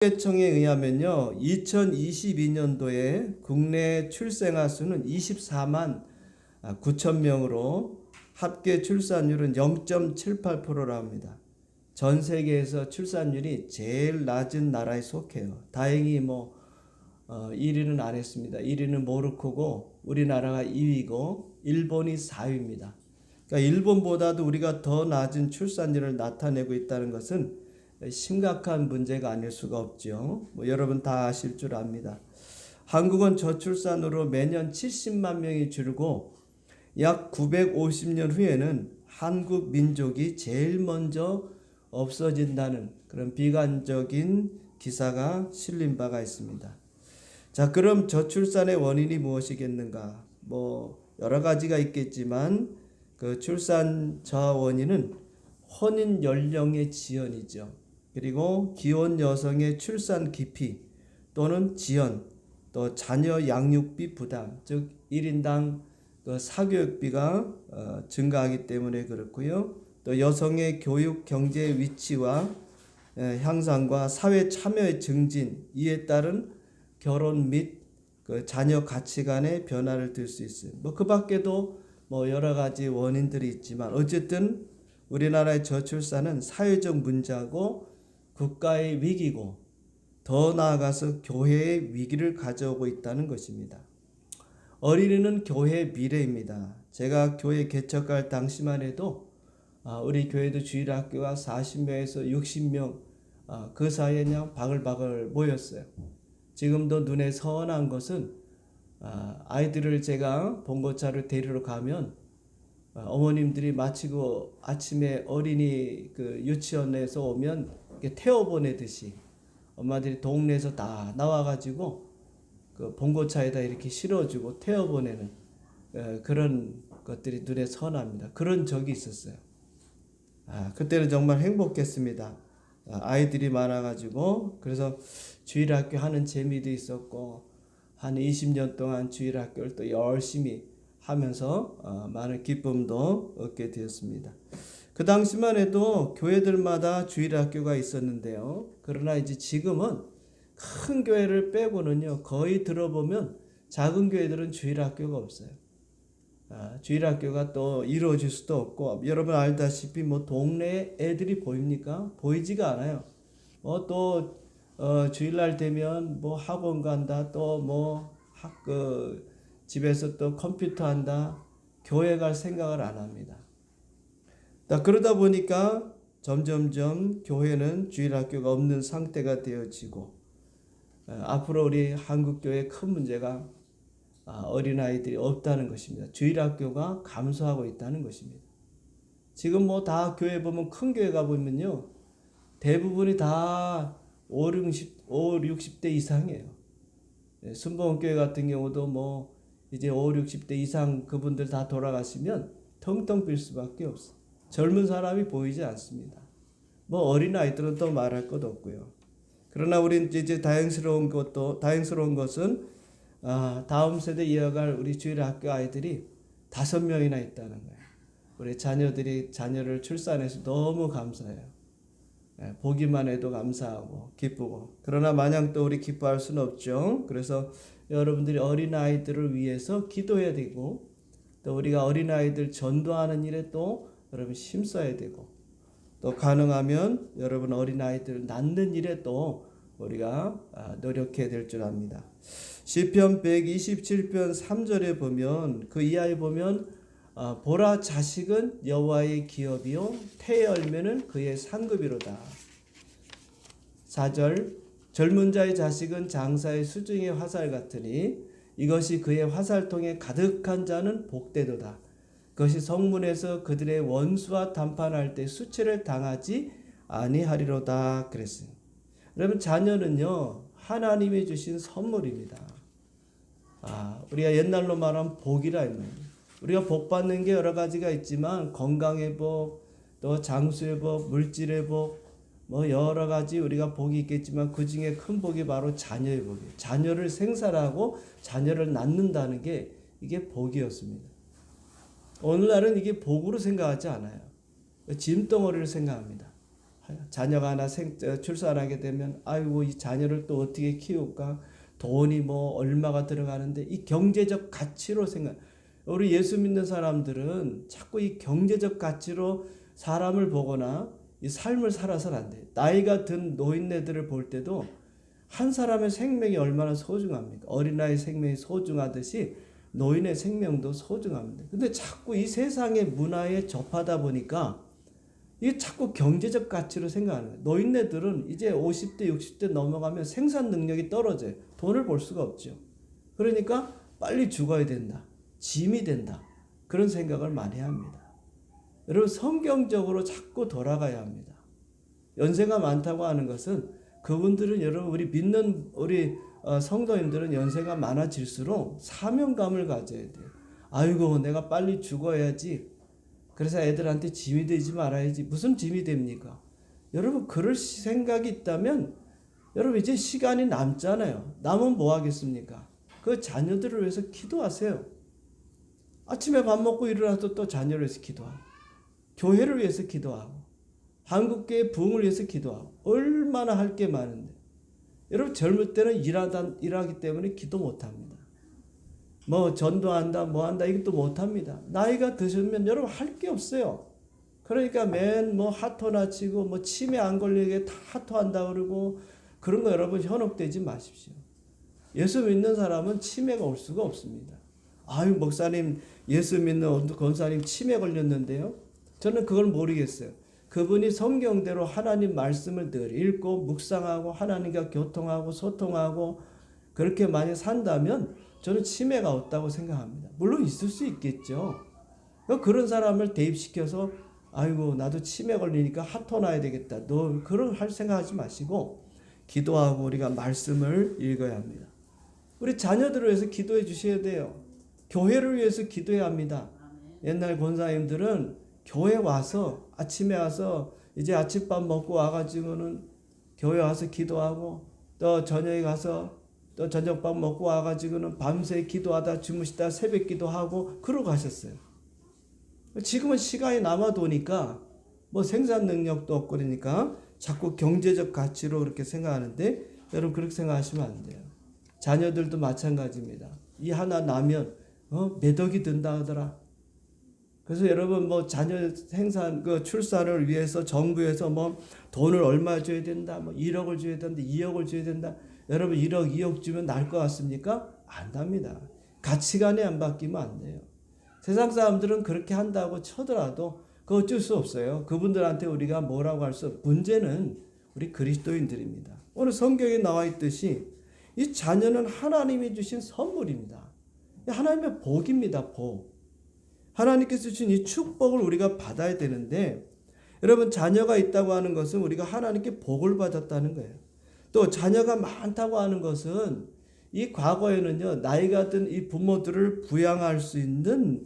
통계청에 의하면요, 2022년도에 국내 출생아 수는 24만 9천 명으로 합계 출산율은 0.78%라 합니다. 전 세계에서 출산율이 제일 낮은 나라에 속해요. 다행히 1위는 안 했습니다. 1위는 모로코고 우리나라가 2위고 일본이 4위입니다. 그러니까 일본보다도 우리가 더 낮은 출산율을 나타내고 있다는 것은 심각한 문제가 아닐 수가 없죠. 여러분 다 아실 줄 압니다. 한국은 저출산으로 매년 70만 명이 줄고 약 950년 후에는 한국 민족이 제일 먼저 없어진다는 그런 비관적인 기사가 실린 바가 있습니다. 자, 그럼 저출산의 원인이 무엇이겠는가? 여러 가지가 있겠지만 그 출산 저하 원인은 혼인 연령의 지연이죠. 그리고 기혼 여성의 출산 기피 또는 지연, 또 자녀 양육비 부담, 즉 1인당 사교육비가 증가하기 때문에 그렇고요. 또 여성의 교육 경제 위치와 향상과 사회 참여의 증진, 이에 따른 결혼 및 자녀 가치관의 변화를 들 수 있어요. 그 밖에도 여러 가지 원인들이 있지만 어쨌든 우리나라의 저출산은 사회적 문제고 국가의 위기고 더 나아가서 교회의 위기를 가져오고 있다는 것입니다. 어린이는 교회의 미래입니다. 제가 교회 개척할 당시만 해도 우리 교회도 주일학교가 40명에서 60명 그 사이에 그냥 바글바글 모였어요. 지금도 눈에 선한 것은 아이들을 제가 봉고차를 데리러 가면 어머님들이 마치고 아침에 어린이 유치원에서 오면 태워보내듯이 엄마들이 동네에서 다 나와가지고 그 봉고차에다 이렇게 실어주고 태워보내는 그런 것들이 눈에 선합니다. 그런 적이 있었어요. 그때는 정말 행복했습니다. 아이들이 많아가지고 그래서 주일학교 하는 재미도 있었고 한 20년 동안 주일학교를 또 열심히 하면서 많은 기쁨도 얻게 되었습니다. 그 당시만 해도 교회들마다 주일학교가 있었는데요. 그러나 이제 지금은 큰 교회를 빼고는요, 거의 들어보면 작은 교회들은 주일학교가 없어요. 주일학교가 또 이루어질 수도 없고, 여러분 알다시피 동네에 애들이 보입니까? 보이지가 않아요. 주일날 되면 학원 간다, 집에서 또 컴퓨터 한다, 교회 갈 생각을 안 합니다. 그러다 보니까 점점점 교회는 주일학교가 없는 상태가 되어지고 앞으로 우리 한국교회의 큰 문제가 어린아이들이 없다는 것입니다. 주일학교가 감소하고 있다는 것입니다. 지금 다 교회 보면 큰 교회 가보면요, 대부분이 다 60대 이상이에요. 순복음교회 같은 경우도 이제 60대 이상 그분들 다 돌아가시면 텅텅 빌 수밖에 없어요. 젊은 사람이 보이지 않습니다. 어린아이들은 또 말할 것 없고요. 그러나 우린 이제 다행스러운 것은 다음 세대 이어갈 우리 주일학교 아이들이 5명이나 있다는 거예요. 우리 자녀를 출산해서 너무 감사해요. 보기만 해도 감사하고 기쁘고. 그러나 마냥 또 우리 기뻐할 수는 없죠. 그래서 여러분들이 어린아이들을 위해서 기도해야 되고, 또 우리가 어린아이들 전도하는 일에 또 여러분 힘써야 되고, 또 가능하면 여러분 어린아이들 낳는 일에 또 우리가 노력해야 될 줄 압니다. 시편 127편 3절에 보면 그 이하에 보면 보라, 자식은 여호와의 기업이요 태의 열매는 그의 상급이로다. 4절, 젊은 자의 자식은 장사의 수중의 화살 같으니 이것이 그의 화살통에 가득한 자는 복되도다. 그것이 성문에서 그들의 원수와 담판할 때 수치를 당하지 아니하리로다 그랬어요. 여러분, 자녀는요 하나님이 주신 선물입니다. 우리가 옛날로 말하면 복이라 했는데, 우리가 복 받는 게 여러 가지가 있지만 건강의 복, 또 장수의 복, 물질의 복, 여러 가지 우리가 복이 있겠지만 그 중에 큰 복이 바로 자녀의 복이에요. 자녀를 생산하고 자녀를 낳는다는 게 이게 복이었습니다. 오늘날은 이게 복으로 생각하지 않아요. 짐덩어리를 생각합니다. 자녀가 하나 출산하게 되면 아이고 이 자녀를 또 어떻게 키울까? 돈이 뭐 얼마가 들어가는데 이 경제적 가치로 생각. 우리 예수 믿는 사람들은 자꾸 이 경제적 가치로 사람을 보거나 이 삶을 살아서는 안 돼. 나이가 든 노인네들을 볼 때도 한 사람의 생명이 얼마나 소중합니까? 어린아이 생명이 소중하듯이 노인의 생명도 소중합니다. 근데 자꾸 이 세상의 문화에 접하다 보니까 이게 자꾸 경제적 가치로 생각하는 거예요. 노인네들은 이제 50대, 60대 넘어가면 생산 능력이 떨어져요. 돈을 벌 수가 없죠. 그러니까 빨리 죽어야 된다. 짐이 된다. 그런 생각을 많이 합니다. 여러분 성경적으로 자꾸 돌아가야 합니다. 연세가 많다고 하는 것은 그분들은 여러분 우리 믿는 우리 성도님들은 연세가 많아질수록 사명감을 가져야 돼요. 아이고 내가 빨리 죽어야지. 그래서 애들한테 짐이 되지 말아야지. 무슨 짐이 됩니까? 여러분 그럴 생각이 있다면 여러분 이제 시간이 남잖아요. 남은 뭐 하겠습니까? 그 자녀들을 위해서 기도하세요. 아침에 밥 먹고 일어나서 또 자녀를 위해서 기도하고 교회를 위해서 기도하고 한국교회 부흥을 위해서 기도하고 얼마나 할 게 많은데 여러분 젊을 때는 일하기 때문에 기도 못합니다. 뭐 전도한다 뭐한다 이것도 못합니다. 나이가 드시면 여러분 할 게 없어요. 그러니까 맨 뭐 하토나 치고 뭐 치매 안 걸리게 다 하토한다 그러고 그런 거 여러분 현혹되지 마십시오. 예수 믿는 사람은 치매가 올 수가 없습니다. 아유 목사님 예수 믿는 권사님 치매 걸렸는데요. 저는 그걸 모르겠어요. 그분이 성경대로 하나님 말씀을 늘 읽고 묵상하고 하나님과 교통하고 소통하고 그렇게 많이 산다면 저는 치매가 없다고 생각합니다. 물론 있을 수 있겠죠. 그런 사람을 대입시켜서 아이고 나도 치매 걸리니까 하토나야 되겠다. 너 그런 할 생각하지 마시고 기도하고 우리가 말씀을 읽어야 합니다. 우리 자녀들을 위해서 기도해 주셔야 돼요. 교회를 위해서 기도해야 합니다. 옛날 권사님들은 교회 와서 아침에 와서 이제 아침밥 먹고 와가지고는 교회 와서 기도하고 또 저녁에 가서 또 저녁밥 먹고 와가지고는 밤새 기도하다 주무시다 새벽 기도하고 그러고 가셨어요. 지금은 시간이 남아도니까 뭐 생산 능력도 없고 그러니까 자꾸 경제적 가치로 그렇게 생각하는데 여러분 그렇게 생각하시면 안 돼요. 자녀들도 마찬가지입니다. 이 하나 나면 몇 억이 든다 하더라. 그래서 여러분 뭐 자녀 생산 그 출산을 위해서 정부에서 뭐 돈을 얼마 줘야 된다. 뭐 1억을 줘야 된다. 2억을 줘야 된다. 여러분 1억 2억 주면 날 것 같습니까? 안 납니다. 가치관이 안 바뀌면 안 돼요. 세상 사람들은 그렇게 한다고 쳐더라도 그거 어쩔 수 없어요. 그분들한테 우리가 뭐라고 할 수 없어요. 문제는 우리 그리스도인들입니다. 오늘 성경에 나와 있듯이 이 자녀는 하나님이 주신 선물입니다. 하나님의 복입니다. 복. 하나님께서 주신 이 축복을 우리가 받아야 되는데 여러분 자녀가 있다고 하는 것은 우리가 하나님께 복을 받았다는 거예요. 또 자녀가 많다고 하는 것은 이 과거에는요 나이가 든 이 부모들을 부양할 수 있는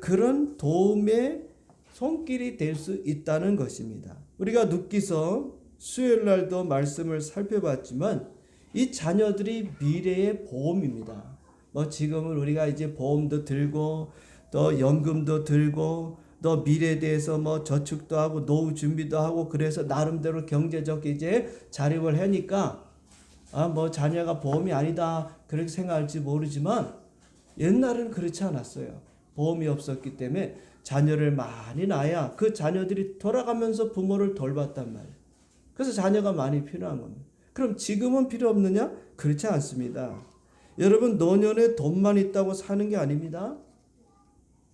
그런 도움의 손길이 될 수 있다는 것입니다. 우리가 눕기서 수요일 날도 말씀을 살펴봤지만 이 자녀들이 미래의 보험입니다. 뭐 지금은 우리가 이제 보험도 들고 또 연금도 들고 또 미래에 대해서 뭐 저축도 하고 노후 준비도 하고 그래서 나름대로 경제적 이제 자립을 하니까 뭐 자녀가 보험이 아니다 그렇게 생각할지 모르지만 옛날에는 그렇지 않았어요. 보험이 없었기 때문에 자녀를 많이 낳아야 그 자녀들이 돌아가면서 부모를 돌봤단 말이에요. 그래서 자녀가 많이 필요한 겁니다. 그럼 지금은 필요 없느냐? 그렇지 않습니다. 여러분 노년에 돈만 있다고 사는 게 아닙니다.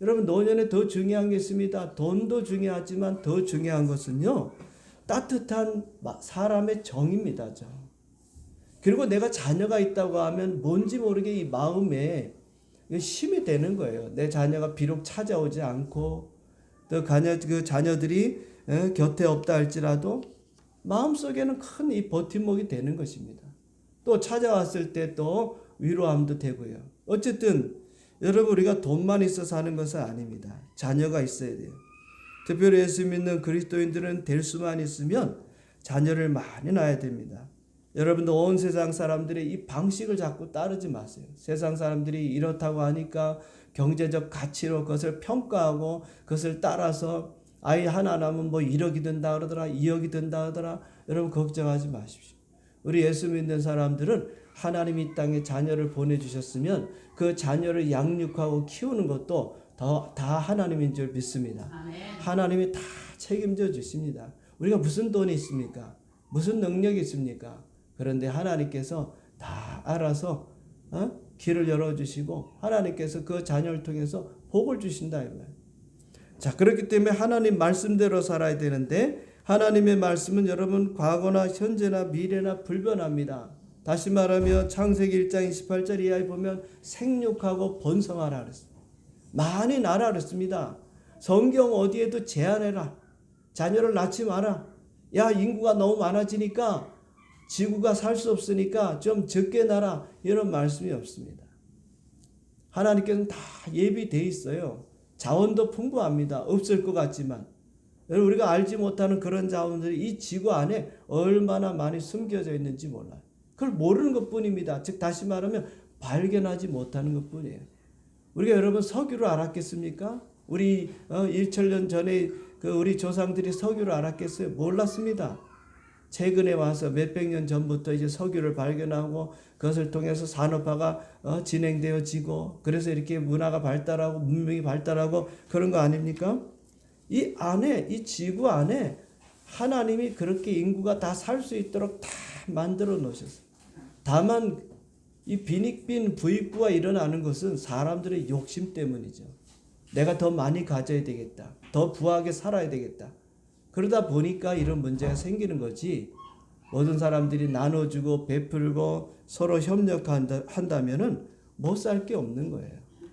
여러분 노년에 더 중요한 게 있습니다. 돈도 중요하지만 더 중요한 것은요. 따뜻한 사람의 정입니다. 정. 그리고 내가 자녀가 있다고 하면 뭔지 모르게 이 마음에 힘이 되는 거예요. 내 자녀가 비록 찾아오지 않고 또 그 자녀들이 곁에 없다 할지라도 마음속에는 큰 이 버팀목이 되는 것입니다. 또 찾아왔을 때 또 위로함도 되고요. 어쨌든 여러분 우리가 돈만 있어서 하는 것은 아닙니다. 자녀가 있어야 돼요. 특별히 예수 믿는 그리스도인들은 될 수만 있으면 자녀를 많이 낳아야 됩니다. 여러분도 온 세상 사람들의 이 방식을 자꾸 따르지 마세요. 세상 사람들이 이렇다고 하니까 경제적 가치로 그것을 평가하고 그것을 따라서 아이 하나 낳으면 뭐 1억이 든다 그러더라, 2억이 든다 하더라. 여러분 걱정하지 마십시오. 우리 예수 믿는 사람들은 하나님이 이 땅에 자녀를 보내주셨으면 그 자녀를 양육하고 키우는 것도 다 하나님인 줄 믿습니다. 아멘. 하나님이 다 책임져 주십니다. 우리가 무슨 돈이 있습니까? 무슨 능력이 있습니까? 그런데 하나님께서 다 알아서 길을 열어주시고 하나님께서 그 자녀를 통해서 복을 주신다 이 말. 자, 그렇기 때문에 하나님 말씀대로 살아야 되는데 하나님의 말씀은 여러분 과거나 현재나 미래나 불변합니다. 다시 말하면 창세기 1장 28절 이하에 보면 생육하고 번성하라 그랬어요. 많이 나라 그랬습니다. 성경 어디에도 제한해라. 자녀를 낳지 마라. 야, 인구가 너무 많아지니까 지구가 살 수 없으니까 좀 적게 낳아라. 이런 말씀이 없습니다. 하나님께서는 다 예비되어 있어요. 자원도 풍부합니다. 없을 것 같지만 우리가 알지 못하는 그런 자원들이 이 지구 안에 얼마나 많이 숨겨져 있는지 몰라요. 그걸 모르는 것뿐입니다. 즉 다시 말하면 발견하지 못하는 것뿐이에요. 우리가 여러분 석유를 알았겠습니까? 우리 1천년 전에 우리 조상들이 석유를 알았겠어요? 몰랐습니다. 최근에 와서 몇백 년 전부터 이제 석유를 발견하고 그것을 통해서 산업화가 진행되어지고 그래서 이렇게 문화가 발달하고 문명이 발달하고 그런 거 아닙니까? 이 안에 이 지구 안에 하나님이 그렇게 인구가 다 살 수 있도록 다 만들어 놓으셨어요. 다만 이 빈익빈 부익부가 일어나는 것은 사람들의 욕심 때문이죠. 내가 더 많이 가져야 되겠다. 더 부하게 살아야 되겠다. 그러다 보니까 이런 문제가 생기는 거지. 모든 사람들이 나눠주고 베풀고 서로 협력한다면은 못 살 게 없는 거예요.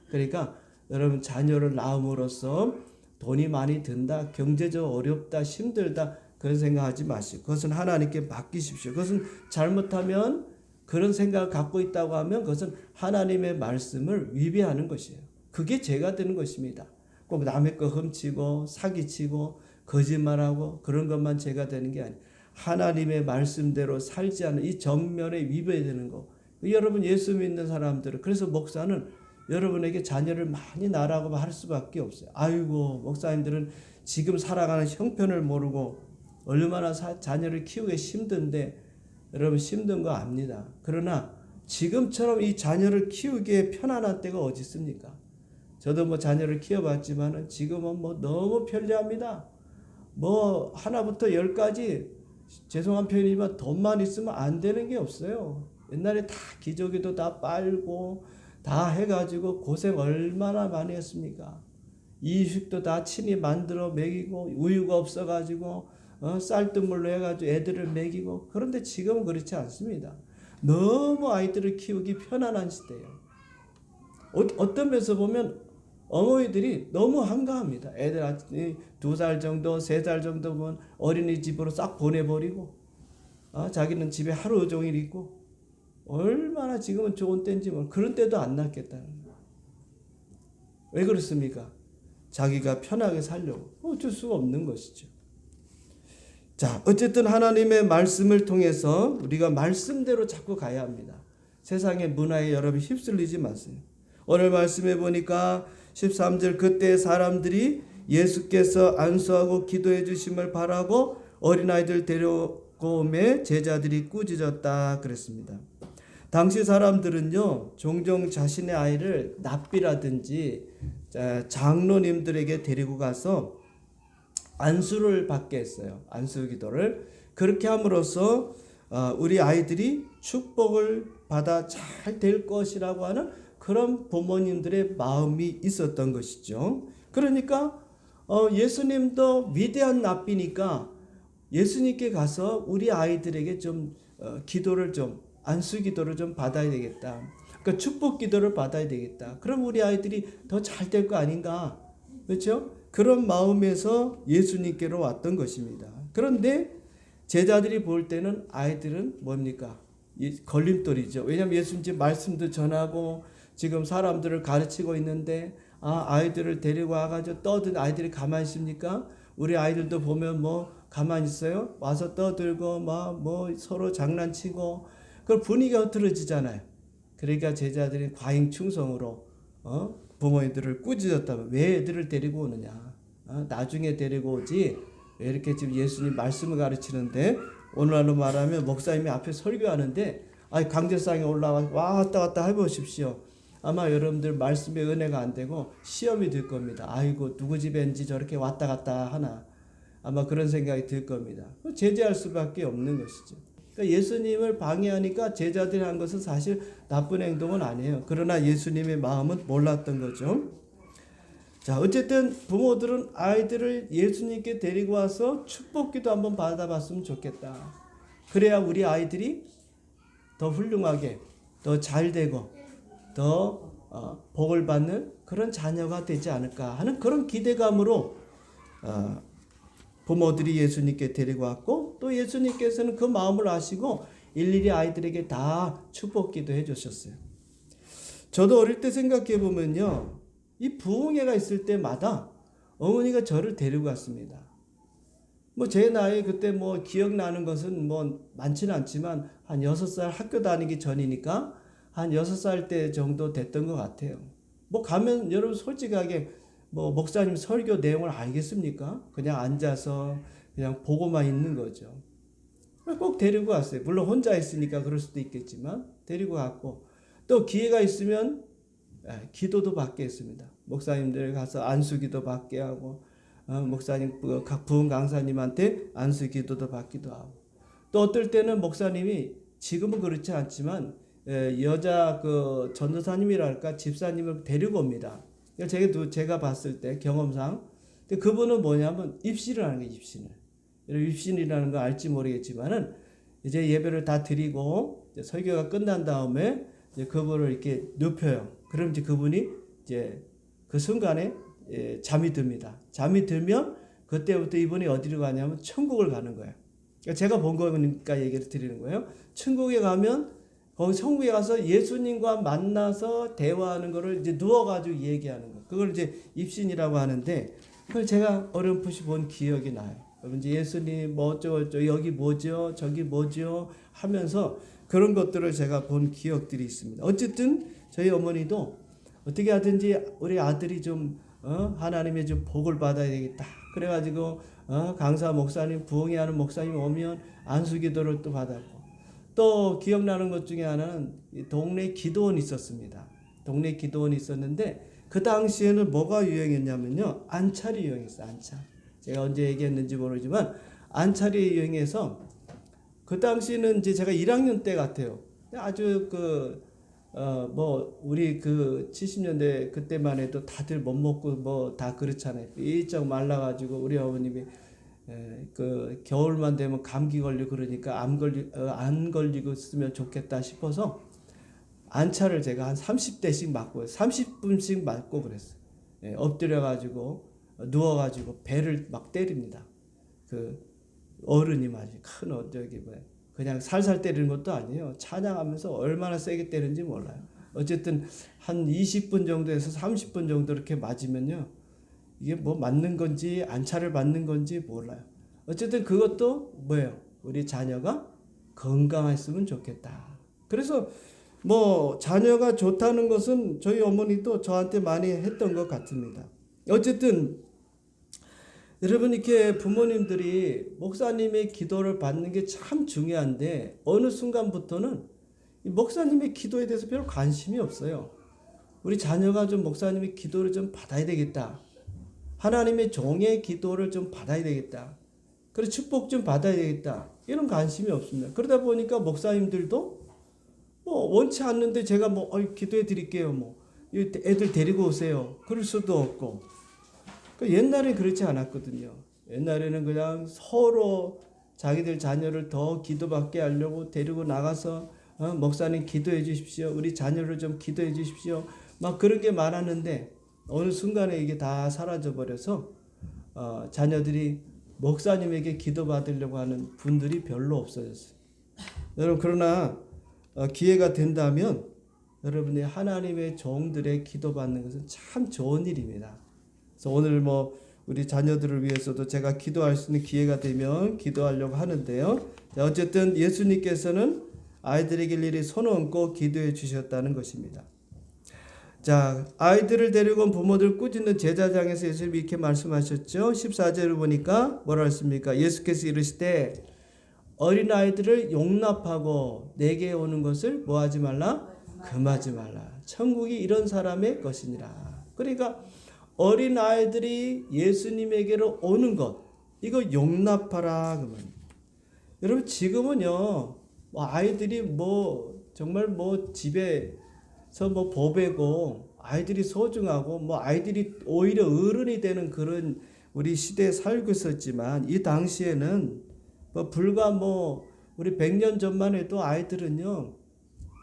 그러니까 여러분 자녀를 낳음으로써 돈이 많이 든다, 경제적 어렵다, 힘들다 그런 생각하지 마시고 그것은 하나님께 맡기십시오. 그것은 잘못하면 그런 생각을 갖고 있다고 하면 그것은 하나님의 말씀을 위배하는 것이에요. 그게 죄가 되는 것입니다. 꼭 남의 거 훔치고 사기치고 거짓말하고 그런 것만 죄가 되는 게 아니에요. 하나님의 말씀대로 살지 않는 이 정면에 위배되는 거. 여러분 예수 믿는 사람들은 그래서 목사는 여러분에게 자녀를 많이 낳으라고 할 수밖에 없어요. 아이고 목사님들은 지금 살아가는 형편을 모르고 얼마나 자녀를 키우기 힘든데 여러분 힘든 거 압니다. 그러나 지금처럼 이 자녀를 키우기에 편안한 때가 어디 있습니까? 저도 뭐 자녀를 키워봤지만은 지금은 뭐 너무 편리합니다. 뭐 하나부터 열까지 죄송한 표현이지만 돈만 있으면 안 되는 게 없어요. 옛날에 다 기저귀도 다 빨고 다 해가지고 고생 얼마나 많이 했습니까? 이식도 다 친히 만들어 먹이고 우유가 없어가지고 쌀뜨물로 해가지고 애들을 먹이고 그런데 지금은 그렇지 않습니다. 너무 아이들을 키우기 편안한 시대예요. 어떤 면에서 보면 어머니들이 너무 한가합니다. 애들 2살 정도, 3살 정도 보면 어린이집으로 싹 보내버리고 자기는 집에 하루 종일 있고 얼마나 지금은 좋은 때인지 그런 때도 안 낳겠다는 거예요. 왜 그렇습니까? 자기가 편하게 살려고 어쩔 수가 없는 것이죠. 자, 어쨌든 하나님의 말씀을 통해서 우리가 말씀대로 자꾸 가야 합니다. 세상의 문화에 여러분 휩쓸리지 마세요. 오늘 말씀해 보니까 13절 그때 사람들이 예수께서 안수하고 기도해 주심을 바라고 어린아이들 데려고 오매 제자들이 꾸짖었다 그랬습니다. 당시 사람들은요 종종 자신의 아이를 납비라든지 장로님들에게 데리고 가서 안수를 받게 했어요. 안수 기도를. 그렇게 함으로써 우리 아이들이 축복을 받아 잘 될 것이라고 하는 그런 부모님들의 마음이 있었던 것이죠. 그러니까 예수님도 위대한 납비니까 예수님께 가서 우리 아이들에게 좀 기도를 좀 안수 기도를 좀 받아야 되겠다. 그러니까 축복 기도를 받아야 되겠다. 그럼 우리 아이들이 더 잘 될 거 아닌가? 그렇죠? 그런 마음에서 예수님께로 왔던 것입니다. 그런데 제자들이 볼 때는 아이들은 뭡니까? 걸림돌이죠. 왜냐하면 예수님 지금 말씀도 전하고 지금 사람들을 가르치고 있는데 아이들을 데리고 와가지고 떠든 아이들이 가만히 있습니까? 우리 아이들도 보면 뭐 가만히 있어요? 와서 떠들고 뭐 서로 장난치고 그 분위기가 흐트러지잖아요. 그러니까 제자들이 과잉 충성으로 부모님들을 꾸짖었다고 왜 애들을 데리고 오느냐? 나중에 데리고 오지 왜 이렇게 지금 예수님 말씀을 가르치는데 오늘날로 말하면 목사님이 앞에 설교하는데 강제상에 올라가 왔다 갔다 해보십시오. 아마 여러분들 말씀의 은혜가 안 되고 시험이 들 겁니다. 아이고 누구 집엔지 저렇게 왔다 갔다 하나. 아마 그런 생각이 들 겁니다. 제재할 수밖에 없는 것이죠. 그러니까 예수님을 방해하니까 제자들이 한 것은 사실 나쁜 행동은 아니에요. 그러나 예수님의 마음은 몰랐던 거죠. 자, 어쨌든 부모들은 아이들을 예수님께 데리고 와서 축복기도 한번 받아봤으면 좋겠다. 그래야 우리 아이들이 더 훌륭하게, 더 잘되고, 더 복을 받는 그런 자녀가 되지 않을까 하는 그런 기대감으로 부모들이 예수님께 데리고 왔고, 또 예수님께서는 그 마음을 아시고 일일이 아이들에게 다 축복기도 해주셨어요. 저도 어릴 때 생각해 보면요, 이 부흥회가 있을 때마다 어머니가 저를 데리고 갔습니다. 제 나이 그때 기억나는 것은 많지는 않지만 한 6살 학교 다니기 전이니까 한 6살 때 정도 됐던 것 같아요. 가면 여러분 솔직하게 목사님 설교 내용을 알겠습니까? 그냥 앉아서 그냥 보고만 있는 거죠. 꼭 데리고 왔어요. 물론 혼자 있으니까 그럴 수도 있겠지만 데리고 갔고, 또 기회가 있으면 기도도 받게 했습니다. 목사님들 가서 안수기도 받게 하고, 목사님 각 부흥 강사님한테 안수기도도 받기도 하고, 또 어떨 때는 목사님이 지금은 그렇지 않지만 여자 전도사님이랄까 집사님을 데리고 옵니다. 제가 봤을 때 경험상, 근데 그분은 뭐냐면 입신을 하는 거예요. 입신이라는 거 알지 모르겠지만은 이제 예배를 다 드리고 이제 설교가 끝난 다음에 이제 그분을 이렇게 눕혀요. 그럼 이제 그분이 이제 그 순간에 잠이 듭니다. 잠이 들면 그때부터 이분이 어디로 가냐면 천국을 가는 거예요. 그러니까 제가 본 거니까 얘기를 드리는 거예요. 천국에 가면 거기 천국에 가서 예수님과 만나서 대화하는 거를 이제 누워가지고 얘기하는 거. 그걸 이제 입신이라고 하는데, 그걸 제가 어렴풋이 본 기억이 나요. 이제 예수님 어쩌고저쩌고 여기 뭐죠? 저기 뭐죠? 하면서 그런 것들을 제가 본 기억들이 있습니다. 어쨌든 저희 어머니도 어떻게 하든지 우리 아들이 좀 하나님의 좀 복을 받아야 되겠다. 그래가지고 강사 목사님, 부흥회 하는 목사님 오면 안수기도를 또 받았고, 또 기억나는 것 중에 하나는 동네 기도원이 있었습니다. 동네 기도원이 있었는데 그 당시에는 뭐가 유행했냐면요, 안찰이 유행했어요. 안찰. 제가 언제 얘기했는지 모르지만 안찰이 유행해서 그 당시는 이제 제가 1학년 때 같아요. 아주 우리 70년대 그때만 해도 다들 못 먹고 다 그렇잖아요. 일정 말라가지고 우리 어머님이 겨울만 되면 감기 걸리고 그러니까 안 걸리고 있으면 좋겠다 싶어서 안차를 제가 한 30대씩 맞고 30분씩 맞고 그랬어요. 엎드려가지고 누워가지고 배를 막 때립니다. 어른이 말이죠. 큰 그냥 살살 때리는 것도 아니에요. 찬양하면서 얼마나 세게 때리는지 몰라요. 어쨌든 한 20분 정도에서 30분 정도 이렇게 맞으면요, 이게 맞는 건지 안차를 받는 건지 몰라요. 어쨌든 그것도 뭐예요? 우리 자녀가 건강했으면 좋겠다. 그래서 자녀가 좋다는 것은 저희 어머니도 저한테 많이 했던 것 같습니다. 어쨌든 여러분, 이렇게 부모님들이 목사님의 기도를 받는 게 참 중요한데 어느 순간부터는 목사님의 기도에 대해서 별 관심이 없어요. 우리 자녀가 좀 목사님의 기도를 좀 받아야 되겠다. 하나님의 종의 기도를 좀 받아야 되겠다. 그리고 축복 좀 받아야 되겠다. 이런 관심이 없습니다. 그러다 보니까 목사님들도 원치 않는데 제가 기도해 드릴게요. 애들 데리고 오세요. 그럴 수도 없고. 옛날에 그렇지 않았거든요. 옛날에는 그냥 서로 자기들 자녀를 더 기도받게 하려고 데리고 나가서 목사님 기도해 주십시오. 우리 자녀를 좀 기도해 주십시오. 막 그런 게 많았는데 어느 순간에 이게 다 사라져 버려서 자녀들이 목사님에게 기도받으려고 하는 분들이 별로 없어졌어요. 여러분, 그러나 기회가 된다면 여러분이 하나님의 종들의 기도받는 것은 참 좋은 일입니다. 그래서 오늘 우리 자녀들을 위해서도 제가 기도할 수 있는 기회가 되면 기도하려고 하는데요. 자, 어쨌든 예수님께서는 아이들에게 일일이 손 얹고 기도해 주셨다는 것입니다. 자, 아이들을 데리고 온 부모들 꾸짖는 제사장에서 예수님이 이렇게 말씀하셨죠. 14절을 보니까 뭐라 했습니까? 예수께서 이르시되 어린아이들을 용납하고 내게 오는 것을 뭐하지 말라? 금하지 말라. 천국이 이런 사람의 것이니라. 그러니까 어린아이들이 예수님에게로 오는 것, 이거 용납하라. 그러면 여러분 지금은요, 뭐 아이들이 뭐 정말 뭐 집에서 뭐 보배고 아이들이 소중하고 뭐 아이들이 오히려 어른이 되는 그런 우리 시대에 살고 있었지만 이 당시에는 뭐 불과 뭐 우리 100년 전만 해도 아이들은요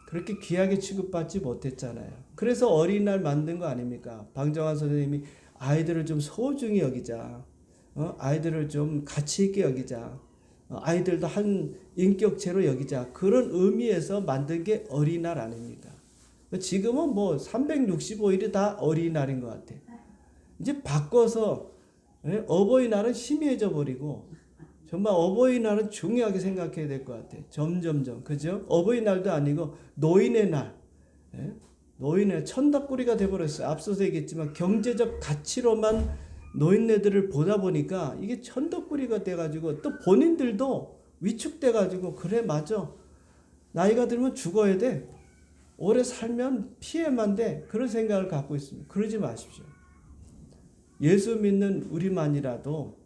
그렇게 귀하게 취급받지 못했잖아요. 그래서 어린이날 만든 거 아닙니까? 방정환 선생님이 아이들을 좀 소중히 여기자, 아이들을 좀 가치 있게 여기자, 아이들도 한 인격체로 여기자, 그런 의미에서 만든 게 어린이날 아닙니까? 지금은 뭐 365일이 다 어린이날인 것 같아. 이제 바꿔서 어버이날은 희미해져 버리고 정말 어버이날은 중요하게 생각해야 될 것 같아. 점점점. 그죠? 어버이날도 아니고 노인의 날. 노인의 천덕꾸리가 돼버렸어요. 앞서서 얘기했지만 경제적 가치로만 노인네들을 보다 보니까 이게 천덕꾸리가 돼가지고 또 본인들도 위축돼가지고 그래 맞아. 나이가 들면 죽어야 돼. 오래 살면 피해만 돼. 그런 생각을 갖고 있습니다. 그러지 마십시오. 예수 믿는 우리만이라도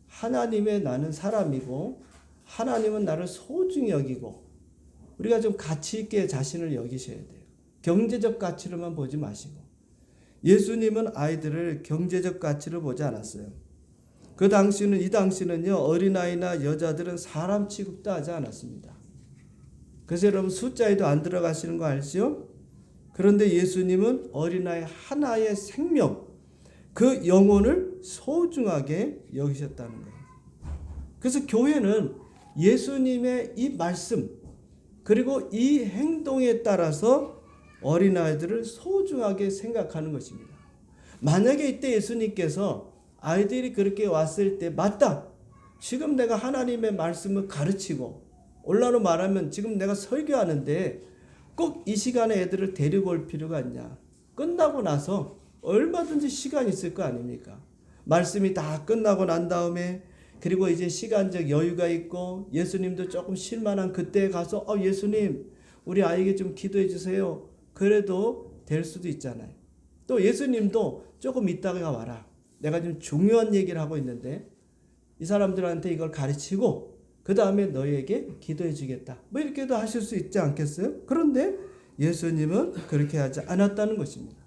하나님의 나는 사람이고 하나님은 나를 소중히 여기고 우리가 좀 가치 있게 자신을 여기셔야 돼요. 경제적 가치로만 보지 마시고. 예수님은 아이들을 경제적 가치로 보지 않았어요. 이 당시는요 어린아이나 여자들은 사람 취급도 하지 않았습니다. 그래서 여러분 숫자에도 안 들어가시는 거 알죠? 그런데 예수님은 어린아이 하나의 생명, 그 영혼을 소중하게 여기셨다는 거예요. 그래서 교회는 예수님의 이 말씀 그리고 이 행동에 따라서 어린아이들을 소중하게 생각하는 것입니다. 만약에 이때 예수님께서 아이들이 그렇게 왔을 때 맞다. 지금 내가 하나님의 말씀을 가르치고 올라로 말하면 지금 내가 설교하는데 꼭 이 시간에 애들을 데리고 올 필요가 있냐. 끝나고 나서 얼마든지 시간이 있을 거 아닙니까? 말씀이 다 끝나고 난 다음에 그리고 이제 시간적 여유가 있고 예수님도 조금 쉴만한 그때에 가서 예수님 우리 아이에게 좀 기도해 주세요. 그래도 될 수도 있잖아요. 또 예수님도 조금 있다가 와라. 내가 좀 중요한 얘기를 하고 있는데 이 사람들한테 이걸 가르치고 그 다음에 너희에게 기도해 주겠다. 뭐 이렇게도 하실 수 있지 않겠어요? 그런데 예수님은 그렇게 하지 않았다는 것입니다.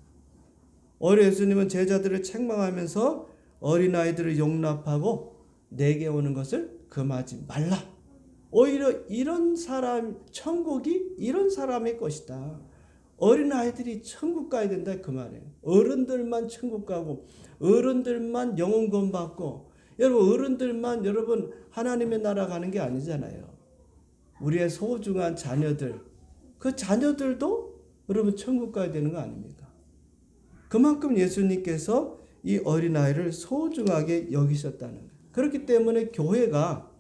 오히려 예수님은 제자들을 책망하면서 어린아이들을 용납하고 내게 오는 것을 금하지 말라. 오히려 이런 사람, 천국이 이런 사람의 것이다. 어린아이들이 천국 가야 된다 그 말이에요. 어른들만 천국 가고 어른들만 영혼 구원 받고 여러분 어른들만 여러분 하나님의 나라 가는 게 아니잖아요. 우리의 소중한 자녀들, 그 자녀들도 여러분 천국 가야 되는 거 아닙니까? 그만큼 예수님께서 이 어린아이를 소중하게 여기셨다는 거예요. 그렇기 때문에 교회가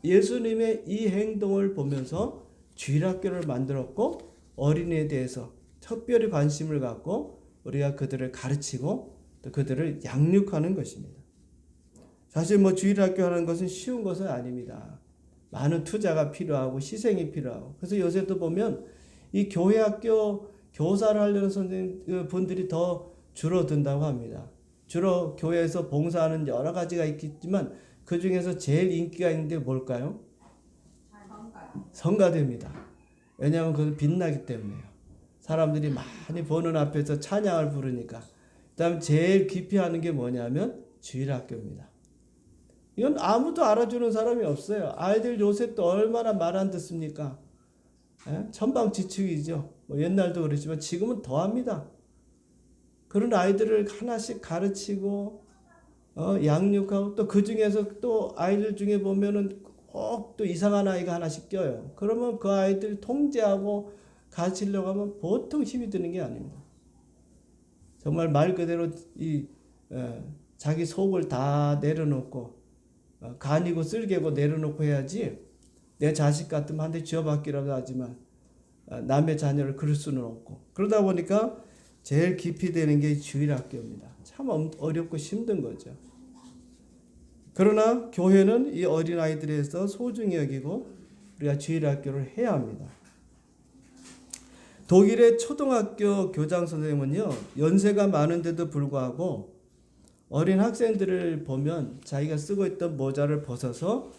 예수님의 이 행동을 보면서 주일학교를 만들었고 어린이에 대해서 특별히 관심을 갖고 우리가 그들을 가르치고 또 그들을 양육하는 것입니다. 사실 뭐 주일학교 하는 것은 쉬운 것은 아닙니다. 많은 투자가 필요하고 희생이 필요하고 그래서 요새도 보면 이 교회학교 교사를 하려는 선생님 분들이 더 줄어든다고 합니다. 주로 교회에서 봉사하는 여러 가지가 있겠지만 그 중에서 제일 인기가 있는데 뭘까요? 성가대입니다. 왜냐하면 그건 빛나기 때문에요. 사람들이 많이 보는 앞에서 찬양을 부르니까. 그다음 제일 기피하는 게 뭐냐면 주일학교입니다. 이건 아무도 알아주는 사람이 없어요. 아이들 요새 또 얼마나 말 안 듣습니까? 천방지축이죠. 뭐 옛날도 그랬지만 지금은 더합니다. 그런 아이들을 하나씩 가르치고 양육하고 또 그 중에서 또 아이들 중에 보면은 꼭 또 이상한 아이가 하나씩 껴요. 그러면 그 아이들 통제하고 가르치려고 하면 보통 힘이 드는 게 아닙니다. 정말 말 그대로 자기 속을 다 내려놓고 간이고 쓸개고 내려놓고 해야지 내 자식 같으면 한 대 쥐어박기라도 하지만 남의 자녀를 그럴 수는 없고 그러다 보니까 제일 깊이 되는 게 주일학교입니다. 참 어렵고 힘든 거죠. 그러나 교회는 이 어린아이들에서 소중히 여기고 우리가 주일학교를 해야 합니다. 독일의 초등학교 교장 선생님은요, 연세가 많은데도 불구하고 어린 학생들을 보면 자기가 쓰고 있던 모자를 벗어서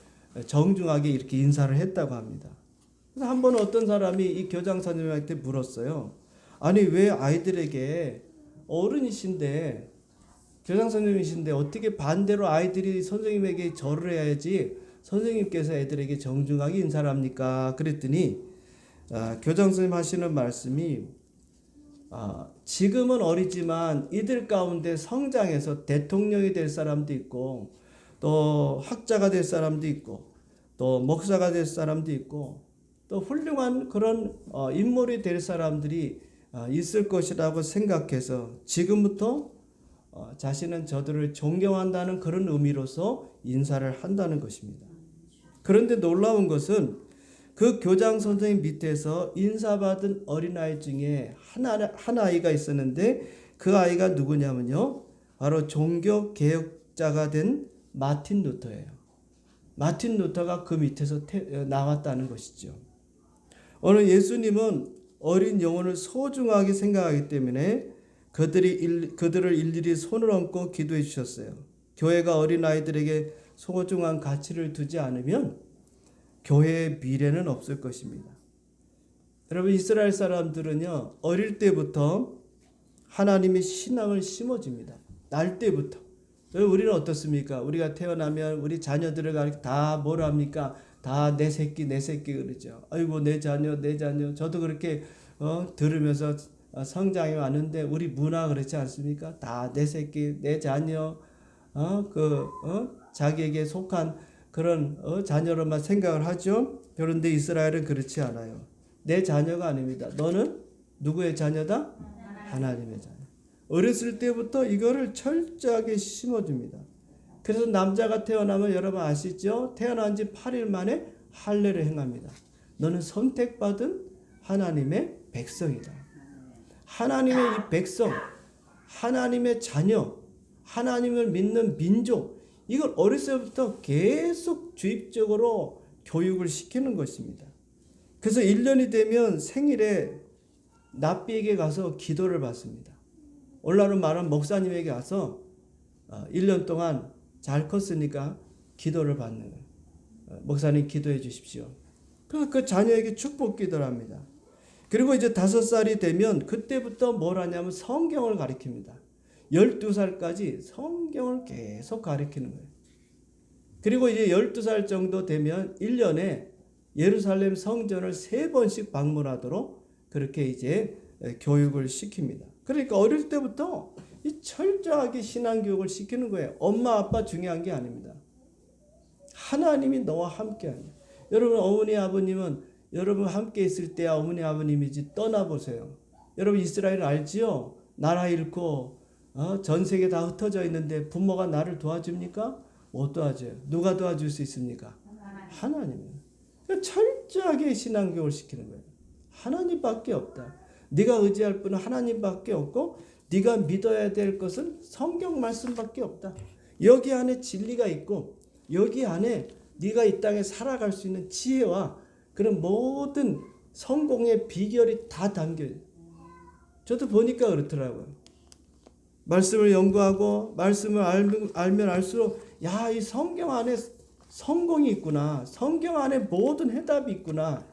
정중하게 이렇게 인사를 했다고 합니다. 그래서 한 번 어떤 사람이 이 교장 선생님한테 물었어요. 아니, 왜 아이들에게 어른이신데, 교장 선생님이신데 어떻게 반대로 아이들이 선생님에게 절을 해야지 선생님께서 애들에게 정중하게 인사를 합니까? 그랬더니 교장 선생님 하시는 말씀이 지금은 어리지만 이들 가운데 성장해서 대통령이 될 사람도 있고 또 학자가 될 사람도 있고 또 목사가 될 사람도 있고 또 훌륭한 그런 인물이 될 사람들이 있을 것이라고 생각해서 지금부터 자신은 저들을 존경한다는 그런 의미로서 인사를 한다는 것입니다. 그런데 놀라운 것은 그 교장 선생님 밑에서 인사받은 어린아이 중에 한 아이가 있었는데 그 아이가 누구냐면요, 바로 종교개혁자가 된 마틴 루터예요. 마틴 루터가 그 밑에서 나왔다는 것이죠. 오늘 예수님은 어린 영혼을 소중하게 생각하기 때문에 그들을 일일이 손을 얹고 기도해 주셨어요. 교회가 어린아이들에게 소중한 가치를 두지 않으면 교회의 미래는 없을 것입니다. 여러분, 이스라엘 사람들은요, 어릴 때부터 하나님의 신앙을 심어줍니다. 날 때부터. 우리는 어떻습니까? 우리가 태어나면 우리 자녀들을 가르쳐 다 뭐라 합니까? 다 내 새끼 그러죠. 아이고 내 자녀. 저도 그렇게 들으면서 성장해 왔는데 우리 문화 그렇지 않습니까? 다 내 새끼, 내 자녀, 자기에게 속한 그런 자녀로만 생각을 하죠. 그런데 이스라엘은 그렇지 않아요. 내 자녀가 아닙니다. 너는 누구의 자녀다? 하나님의 자녀. 어렸을 때부터 이거를 철저하게 심어줍니다. 그래서 남자가 태어나면 여러분 아시죠? 태어난 지 8일 만에 할례를 행합니다. 너는 선택받은 하나님의 백성이다. 하나님의 이 백성, 하나님의 자녀, 하나님을 믿는 민족, 이걸 어렸을 때부터 계속 주입적으로 교육을 시키는 것입니다. 그래서 1년이 되면 생일에 납비에게 가서 기도를 받습니다. 오늘날은 말하면 목사님에게 가서 1년 동안 잘 컸으니까 기도를 받는 거예요. 목사님 기도해 주십시오. 그래서 그 자녀에게 축복 기도를 합니다. 그리고 이제 5살이 되면 그때부터 뭘 하냐면 성경을 가르칩니다. 12살까지 성경을 계속 가르치는 거예요. 그리고 이제 12살 정도 되면 1년에 예루살렘 성전을 3번씩 방문하도록 그렇게 이제 교육을 시킵니다. 그러니까 어릴 때부터 이 철저하게 신앙교육을 시키는 거예요. 엄마 아빠 중요한 게 아닙니다. 하나님이 너와 함께하니. 여러분 어머니 아버님은 여러분 함께 있을 때야 어머니 아버님이지 떠나보세요. 여러분 이스라엘 알지요? 나라 잃고 전 세계 다 흩어져 있는데 부모가 나를 도와줍니까? 못 도와줘요. 누가 도와줄 수 있습니까? 하나님이에요. 철저하게 신앙교육을 시키는 거예요. 하나님밖에 없다. 네가 의지할 분은 하나님밖에 없고 네가 믿어야 될 것은 성경 말씀밖에 없다. 여기 안에 진리가 있고 여기 안에 네가 이 땅에 살아갈 수 있는 지혜와 그런 모든 성공의 비결이 다 담겨요. 저도 보니까 그렇더라고요. 말씀을 연구하고 말씀을 알면 알수록 야, 이 성경 안에 성공이 있구나. 성경 안에 모든 해답이 있구나.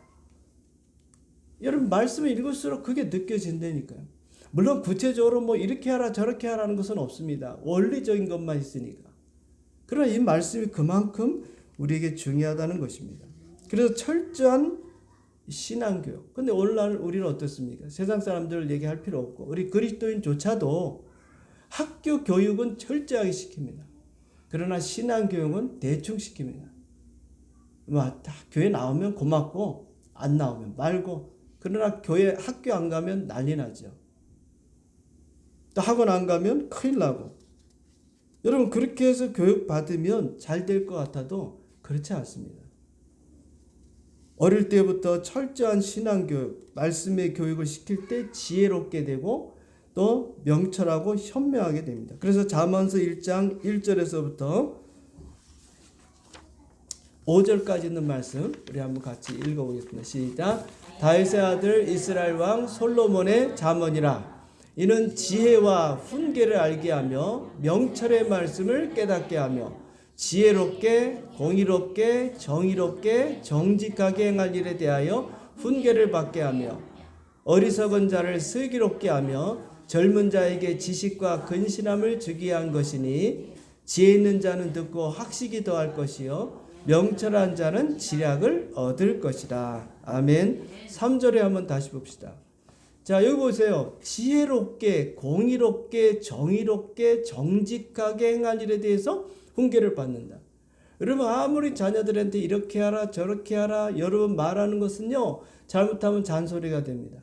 여러분 말씀을 읽을수록 그게 느껴진다니까요. 물론 구체적으로 뭐 이렇게 하라 저렇게 하라는 것은 없습니다. 원리적인 것만 있으니까. 그러나 이 말씀이 그만큼 우리에게 중요하다는 것입니다. 그래서 철저한 신앙교육. 근데 오늘날 우리는 어떻습니까? 세상 사람들을 얘기할 필요 없고 우리 그리스도인조차도 학교 교육은 철저하게 시킵니다. 그러나 신앙교육은 대충 시킵니다. 교회 나오면 고맙고 안 나오면 말고. 그러나 교회 학교 안 가면 난리 나죠. 또 학원 안 가면 큰일 나고. 여러분 그렇게 해서 교육 받으면 잘 될 것 같아도 그렇지 않습니다. 어릴 때부터 철저한 신앙교육, 말씀의 교육을 시킬 때 지혜롭게 되고 또 명철하고 현명하게 됩니다. 그래서 잠언서 1장 1절에서부터 5절까지 있는 말씀 우리 한번 같이 읽어보겠습니다. 시작. 다윗의 아들 이스라엘 왕 솔로몬의 잠언이라. 이는 지혜와 훈계를 알게 하며 명철의 말씀을 깨닫게 하며 지혜롭게 공의롭게 정의롭게 정직하게 행할 일에 대하여 훈계를 받게 하며 어리석은 자를 슬기롭게 하며 젊은 자에게 지식과 근신함을 주게 한 것이니 지혜 있는 자는 듣고 학식이 더할 것이요 명철한 자는 지략을 얻을 것이다. 아멘. 3절에 한번 다시 봅시다. 자, 여기 보세요. 지혜롭게 공의롭게 정의롭게 정직하게 행할 일에 대해서 훈계를 받는다. 여러분 아무리 자녀들한테 이렇게 하라 저렇게 하라 여러분 말하는 것은요 잘못하면 잔소리가 됩니다.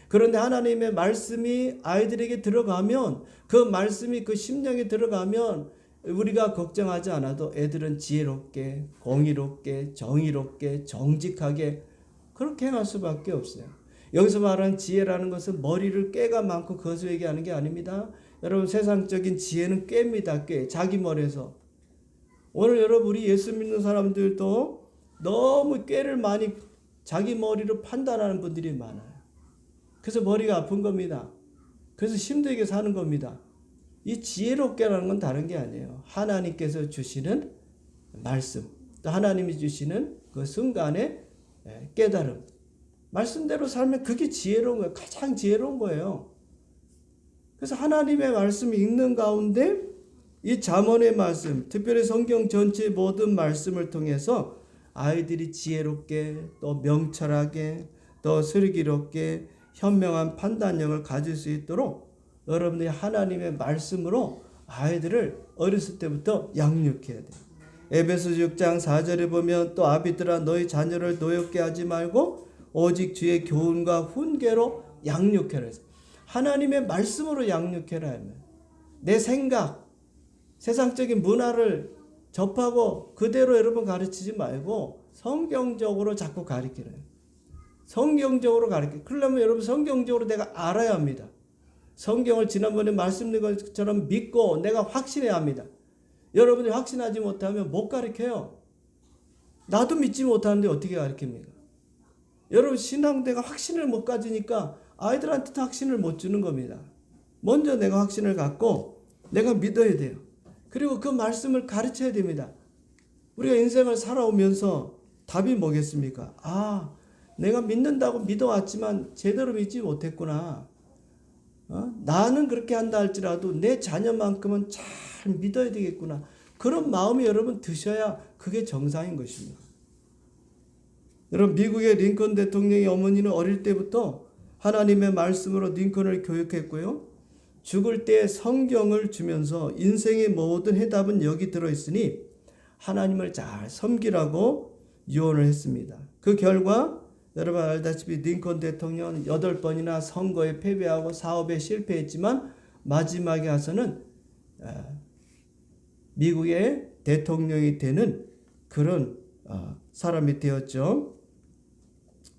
그런데 하나님의 말씀이 아이들에게 들어가면 그 말씀이 그 심령에 들어가면 우리가 걱정하지 않아도 애들은 지혜롭게 공의롭게 정의롭게 정직하게 그렇게 행할 수밖에 없어요. 여기서 말하는 지혜라는 것은 머리를 꾀가 많고 거수 얘기하는 게 아닙니다. 여러분 세상적인 지혜는 꾀입니다. 꾀. 자기 머리에서. 오늘 여러분 우리 예수 믿는 사람들도 너무 꾀를 많이 자기 머리로 판단하는 분들이 많아요. 그래서 머리가 아픈 겁니다. 그래서 힘들게 사는 겁니다. 이 지혜롭게라는 건 다른 게 아니에요. 하나님께서 주시는 말씀, 또 하나님이 주시는 그 순간의 깨달음. 말씀대로 살면 그게 지혜로운 거예요. 가장 지혜로운 거예요. 그래서 하나님의 말씀을 읽는 가운데 이 잠언의 말씀, 특별히 성경 전체 모든 말씀을 통해서 아이들이 지혜롭게 또 명철하게 또 슬기롭게 현명한 판단력을 가질 수 있도록 여러분들이 하나님의 말씀으로 아이들을 어렸을 때부터 양육해야 돼요. 에베소 6장 4절에 보면 또 아비들아 너희 자녀를 노엽게 하지 말고 오직 주의 교훈과 훈계로 양육해라. 하나님의 말씀으로 양육해라. 내 생각, 세상적인 문화를 접하고 그대로 여러분 가르치지 말고 성경적으로 자꾸 가르치래요. 성경적으로 가르쳐. 그러려면 여러분 성경적으로 내가 알아야 합니다. 성경을 지난번에 말씀드린 것처럼 믿고 내가 확신해야 합니다. 여러분이 확신하지 못하면 못 가르쳐요. 나도 믿지 못하는데 어떻게 가르칩니까? 여러분 신앙대가 확신을 못 가지니까 아이들한테도 확신을 못 주는 겁니다. 먼저 내가 확신을 갖고 내가 믿어야 돼요. 그리고 그 말씀을 가르쳐야 됩니다. 우리가 인생을 살아오면서 답이 뭐겠습니까? 아, 내가 믿는다고 믿어왔지만 제대로 믿지 못했구나. 나는 그렇게 한다 할지라도 내 자녀만큼은 잘 믿어야 되겠구나. 그런 마음이 여러분 드셔야 그게 정상인 것입니다. 여러분 미국의 링컨 대통령의 어머니는 어릴 때부터 하나님의 말씀으로 링컨을 교육했고요. 죽을 때 성경을 주면서 인생의 모든 해답은 여기 들어있으니 하나님을 잘 섬기라고 유언을 했습니다. 그 결과 여러분 알다시피 링컨 대통령은 8번이나 선거에 패배하고 사업에 실패했지만 마지막에 와서는 미국의 대통령이 되는 그런 사람이 되었죠.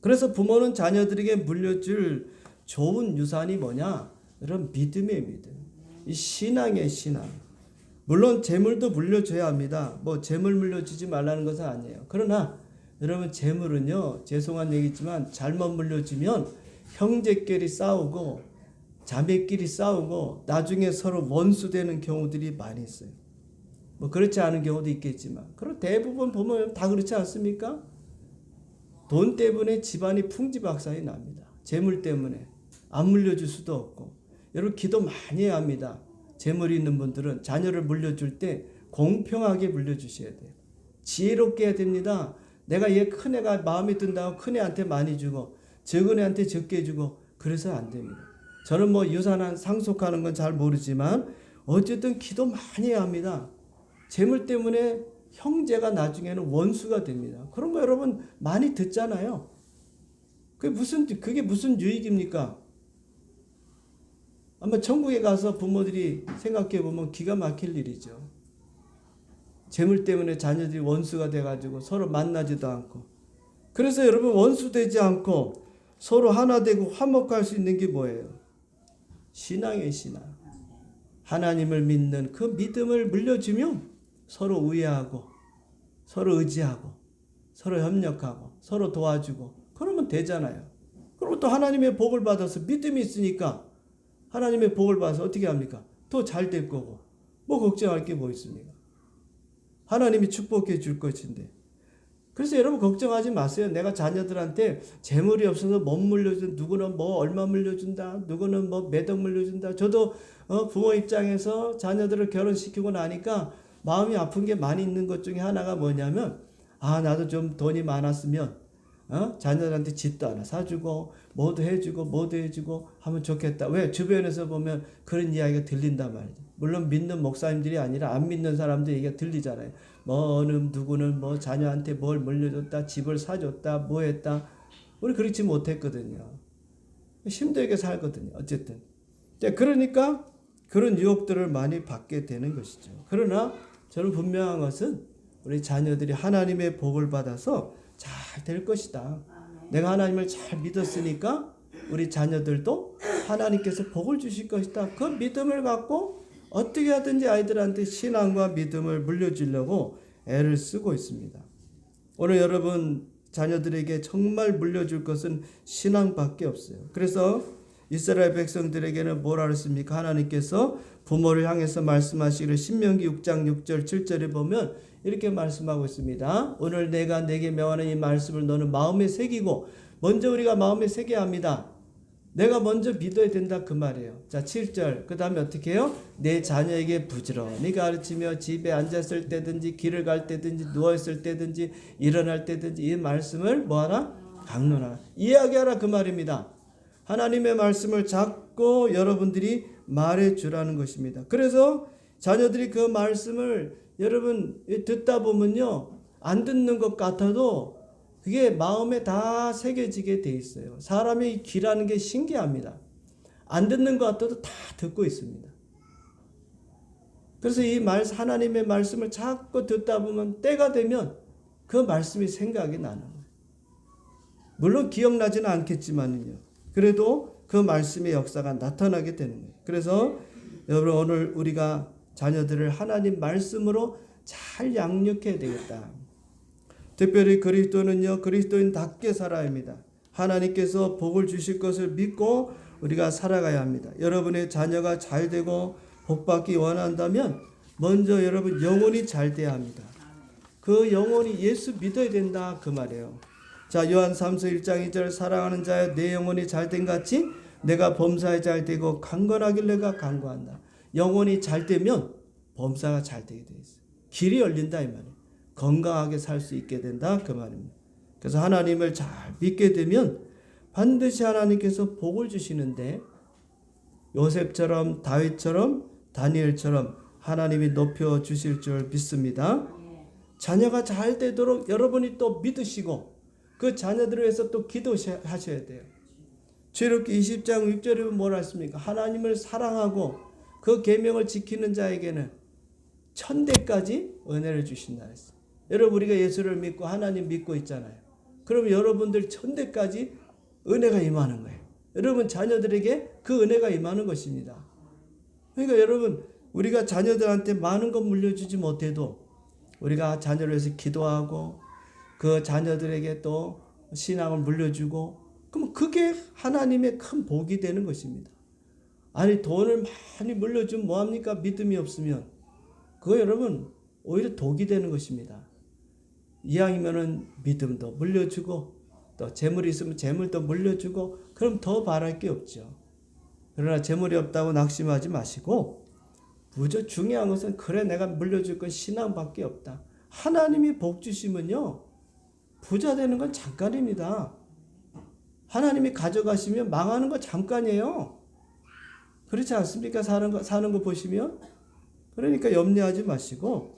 그래서 부모는 자녀들에게 물려줄 좋은 유산이 뭐냐? 이런 믿음의 믿음. 이 신앙의 신앙. 물론 재물도 물려줘야 합니다. 뭐 재물 물려주지 말라는 것은 아니에요. 그러나 여러분 재물은요 죄송한 얘기지만 잘못 물려주면 형제끼리 싸우고 자매끼리 싸우고 나중에 서로 원수되는 경우들이 많이 있어요. 뭐 그렇지 않은 경우도 있겠지만 그럼 대부분 보면 다 그렇지 않습니까? 돈 때문에 집안이 풍지박산이 납니다. 재물 때문에 안 물려줄 수도 없고. 여러분 기도 많이 해야 합니다. 재물이 있는 분들은 자녀를 물려줄 때 공평하게 물려주셔야 돼요. 지혜롭게 해야 됩니다. 내가 얘 큰애가 마음에 든다고 큰애한테 많이 주고 적은 애한테 적게 주고 그래서 안 됩니다. 저는 뭐 유산 상속하는 건 잘 모르지만 어쨌든 기도 많이 해야 합니다. 재물 때문에 형제가 나중에는 원수가 됩니다. 그런 거 여러분 많이 듣잖아요. 그게 무슨 유익입니까? 아마 천국에 가서 부모들이 생각해 보면 기가 막힐 일이죠. 재물 때문에 자녀들이 원수가 돼가지고 서로 만나지도 않고. 그래서 여러분 원수 되지 않고 서로 하나 되고 화목할 수 있는 게 뭐예요? 신앙의 신앙. 하나님을 믿는 그 믿음을 물려주면 서로 우애하고 서로 의지하고 서로 협력하고 서로 도와주고 그러면 되잖아요. 그리고 또 하나님의 복을 받아서 믿음이 있으니까 하나님의 복을 받아서 어떻게 합니까? 더 잘 될 거고 뭐 걱정할 게 뭐 있습니까? 하나님이 축복해 줄 것인데. 그래서 여러분 걱정하지 마세요. 내가 자녀들한테 재물이 없어서 못 물려준, 누구는 뭐 얼마 물려준다, 누구는 뭐 몇 억 물려준다. 저도 부모 입장에서 자녀들을 결혼시키고 나니까 마음이 아픈 게 많이 있는 것 중에 하나가 뭐냐면 나도 좀 돈이 많았으면 자녀들한테 집도 하나 사주고 뭐도 해주고 하면 좋겠다. 왜? 주변에서 보면 그런 이야기가 들린단 말이죠. 물론 믿는 목사님들이 아니라 안 믿는 사람들 얘기가 들리잖아요. 누구는 뭐 자녀한테 뭘 물려줬다, 집을 사줬다, 뭐 했다. 우리 그렇지 못했거든요. 힘들게 살거든요. 어쨌든. 그러니까 그런 유혹들을 많이 받게 되는 것이죠. 그러나 저는 분명한 것은 우리 자녀들이 하나님의 복을 받아서 잘 될 것이다. 내가 하나님을 잘 믿었으니까 우리 자녀들도 하나님께서 복을 주실 것이다. 그 믿음을 갖고 어떻게 하든지 아이들한테 신앙과 믿음을 물려주려고 애를 쓰고 있습니다. 오늘 여러분 자녀들에게 정말 물려줄 것은 신앙밖에 없어요. 그래서 이스라엘 백성들에게는 뭐라 그랬습니까? 하나님께서 부모를 향해서 말씀하시기를 신명기 6장 6절 7절에 보면 이렇게 말씀하고 있습니다. 오늘 내가 내게 명하는 이 말씀을 너는 마음에 새기고, 먼저 우리가 마음에 새겨야 합니다. 내가 먼저 믿어야 된다 그 말이에요. 자 7절 그 다음에 어떻게 해요? 내 자녀에게 부지런히 가르치며 집에 앉았을 때든지 길을 갈 때든지 누워있을 때든지 일어날 때든지 이 말씀을 뭐하라? 강론하라. 이야기하라 그 말입니다. 하나님의 말씀을 자꾸 여러분들이 말해주라는 것입니다. 그래서 자녀들이 그 말씀을 여러분 듣다 보면요, 안 듣는 것 같아도 그게 마음에 다 새겨지게 돼 있어요. 사람의 귀라는 게 신기합니다. 안 듣는 것 같아도 다 듣고 있습니다. 그래서 이 하나님의 말씀을 자꾸 듣다 보면 때가 되면 그 말씀이 생각이 나는 거예요. 물론 기억나지는 않겠지만요. 그래도 그 말씀의 역사가 나타나게 되는 거예요. 그래서 여러분 오늘 우리가 자녀들을 하나님 말씀으로 잘 양육해야 되겠다. 특별히 그리스도는요, 그리스도인답게 살아야 합니다. 하나님께서 복을 주실 것을 믿고 우리가 살아가야 합니다. 여러분의 자녀가 잘 되고 복받기 원한다면 먼저 여러분 영혼이 잘 돼야 합니다. 그 영혼이 예수 믿어야 된다 그 말이에요. 자, 요한 3서 1장 2절 사랑하는 자여 내 영혼이 잘된 같이 내가 범사에 잘 되고 강건하길 내가 강구한다. 영혼이 잘 되면 범사가 잘 되게 돼 있어요. 길이 열린다 이 말이에요. 건강하게 살 수 있게 된다 그 말입니다. 그래서 하나님을 잘 믿게 되면 반드시 하나님께서 복을 주시는데 요셉처럼 다윗처럼 다니엘처럼 하나님이 높여 주실 줄 믿습니다. 자녀가 잘 되도록 여러분이 또 믿으시고 그 자녀들을 위해서 또 기도하셔야 돼요. 출애굽기 20장 6절에 뭐라 했습니까? 하나님을 사랑하고 그 계명을 지키는 자에게는 1000대까지 은혜를 주신다 했어요. 여러분 우리가 예수를 믿고 하나님 믿고 있잖아요. 그럼 여러분들 1000대까지 은혜가 임하는 거예요. 여러분 자녀들에게 그 은혜가 임하는 것입니다. 그러니까 여러분 우리가 자녀들한테 많은 것 물려주지 못해도 우리가 자녀를 위해서 기도하고 그 자녀들에게 또 신앙을 물려주고 그럼 그게 하나님의 큰 복이 되는 것입니다. 아니 돈을 많이 물려주면 뭐합니까? 믿음이 없으면 그거 여러분 오히려 독이 되는 것입니다. 이왕이면은 믿음도 물려주고 또 재물이 있으면 재물도 물려주고 그럼 더 바랄 게 없죠. 그러나 재물이 없다고 낙심하지 마시고 무조 중요한 것은 그래 내가 물려줄 건 신앙밖에 없다. 하나님이 복 주시면요 부자 되는 건 잠깐입니다. 하나님이 가져가시면 망하는 거 잠깐이에요. 그렇지 않습니까? 사는 거 보시면. 그러니까 염려하지 마시고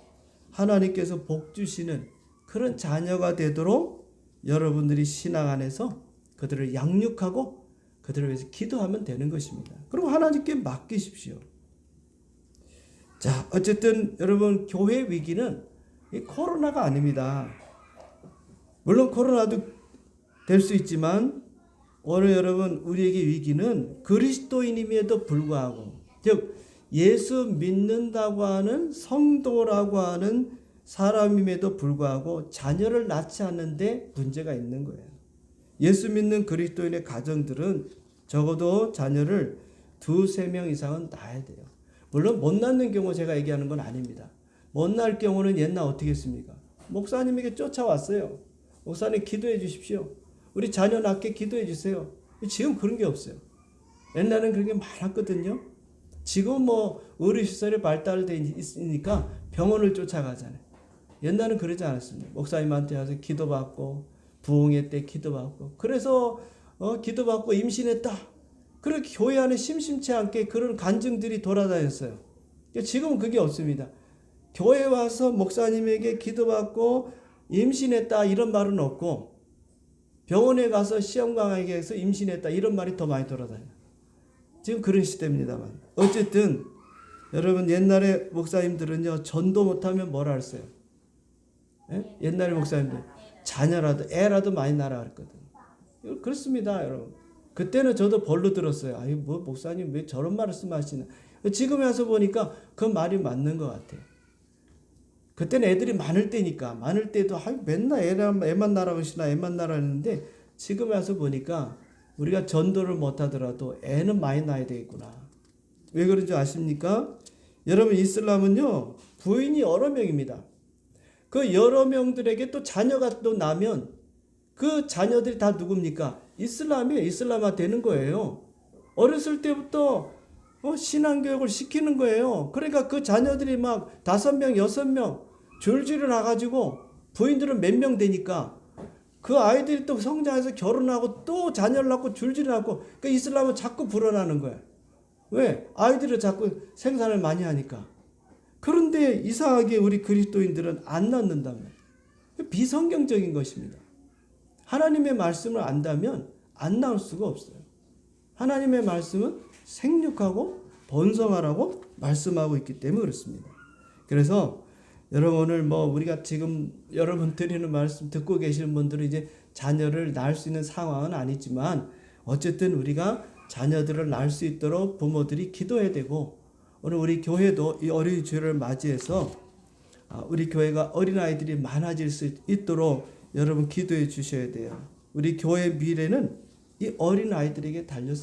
하나님께서 복 주시는 그런 자녀가 되도록 여러분들이 신앙 안에서 그들을 양육하고 그들을 위해서 기도하면 되는 것입니다. 그리고 하나님께 맡기십시오. 자, 어쨌든 여러분 교회 위기는 이 코로나가 아닙니다. 물론 코로나도 될 수 있지만 오늘 여러분 우리에게 위기는 그리스도인임에도 불구하고, 즉 예수 믿는다고 하는 성도라고 하는 사람임에도 불구하고 자녀를 낳지 않는데 문제가 있는 거예요. 예수 믿는 그리스도인의 가정들은 적어도 자녀를 2-3명 이상은 낳아야 돼요. 물론 못 낳는 경우 제가 얘기하는 건 아닙니다. 못 낳을 경우는 옛날 어떻게 했습니까? 목사님에게 쫓아왔어요. 목사님 기도해 주십시오. 우리 자녀 낳게 기도해 주세요. 지금 그런 게 없어요. 옛날에는 그런 게 많았거든요. 지금 뭐 의료시설이 발달되어 있으니까 병원을 쫓아가잖아요. 옛날은 그러지 않았습니다. 목사님한테 와서 기도받고 부흥회 때 기도받고, 그래서 기도받고 임신했다. 그렇게 교회 안에 심심치 않게 그런 간증들이 돌아다녔어요. 지금은 그게 없습니다. 교회 와서 목사님에게 기도받고 임신했다 이런 말은 없고, 병원에 가서 시험관에게서 임신했다 이런 말이 더 많이 돌아다녀요. 지금 그런 시대입니다만, 어쨌든 여러분 옛날에 목사님들은요 전도 못하면 뭐라 했어요? 예? 옛날에 목사님들 자녀라도 애라도 많이 낳으라 그랬거든요. 그렇습니다 여러분. 그때는 저도 벌로 들었어요. 아니 뭐 목사님 왜 저런 말씀하시나. 지금에 와서 보니까 그 말이 맞는 것 같아요. 그때는 애들이 많을 때니까, 많을 때도 맨날 애만 낳으라고 하시나 애만 낳으라 했는데, 지금에 와서 보니까 우리가 전도를 못하더라도 애는 많이 낳아야 되겠구나. 왜 그런지 아십니까? 여러분 이슬람은요 부인이 여러 명입니다. 그 여러 명들에게 또 자녀가 또 나면 그 자녀들이 다 누굽니까? 이슬람화 되는 거예요. 어렸을 때부터 신앙교육을 시키는 거예요. 그러니까 그 자녀들이 막 5명, 6명 줄줄이 나가지고 부인들은 몇 명 되니까 그 아이들이 또 성장해서 결혼하고 또 자녀를 낳고 줄줄이 낳고, 그 이슬람은 자꾸 불어나는 거예요. 왜? 아이들을 자꾸 생산을 많이 하니까. 그런데 이상하게 우리 그리스도인들은 안 낳는다면 비성경적인 것입니다. 하나님의 말씀을 안다면 안 낳을 수가 없어요. 하나님의 말씀은 생육하고 번성하라고 말씀하고 있기 때문에 그렇습니다. 그래서 여러분 오늘 우리가 지금 여러분 드리는 말씀 듣고 계시는 분들은 이제 자녀를 낳을 수 있는 상황은 아니지만, 어쨌든 우리가 자녀들을 낳을 수 있도록 부모들이 기도해야 되고, 오늘 우리 교회도 이 어린이 주일을 맞이해서 우리 교회가 어린아이들이 많아질 수 있도록 여러분 기도해 주셔야 돼요. 우리 교회 미래는 이 어린아이들에게 달렸습니다.